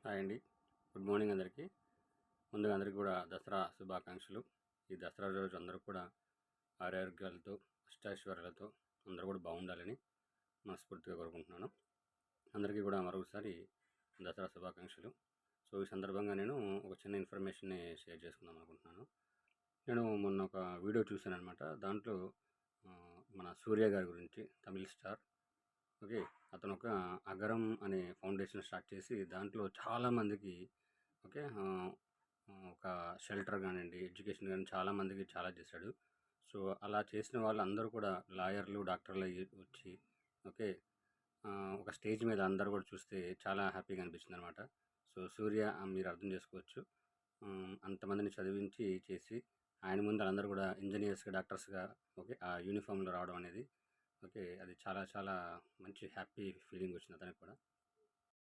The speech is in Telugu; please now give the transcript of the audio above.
హాయ్ అండి. గుడ్ మార్నింగ్ అందరికీ. ముందుగా అందరికీ కూడా దసరా శుభాకాంక్షలు. ఈ దసరా రోజు అందరూ కూడా ఆరోగ్యాలతో, అష్టైశ్వర్యాలతో అందరూ కూడా బాగుండాలని మనస్ఫూర్తిగా కోరుకుంటున్నాను. అందరికీ కూడా మరొకసారి దసరా శుభాకాంక్షలు. సో, ఈ సందర్భంగా నేను ఒక చిన్న ఇన్ఫర్మేషన్‌ని షేర్ చేసుకుందాం అనుకుంటున్నాను. నేను మొన్న ఒక వీడియో చూశాననమాట. దాంట్లో మన సూర్య గారి గురించి, తమిళ్ స్టార్. ఓకే. అతను ఒక అగరం అనే ఫౌండేషన్ స్టార్ట్ చేసి దాంట్లో చాలామందికి ఓకే. ఒక షెల్టర్ కానివ్వండి, ఎడ్యుకేషన్ కానీ చాలామందికి చాలా చేశాడు. సో, అలా చేసిన వాళ్ళందరూ కూడా లాయర్లు, డాక్టర్లు అయ్యి వచ్చి ఓకే. ఒక స్టేజ్ మీద అందరూ కూడా చూస్తే చాలా హ్యాపీగా అనిపించిందనమాట. సో, సూర్య మీరు అర్థం చేసుకోవచ్చు. అంతమందిని చదివించి చేసి ఆయన ముందు అందరూ కూడా ఇంజినీర్స్‌గా, డాక్టర్స్‌గా ఓకే. ఆ యూనిఫామ్‌లో రావడం అనేది ఓకే. అది చాలా చాలా మంచి హ్యాపీ ఫీలింగ్ వచ్చింది అతనికి కూడా.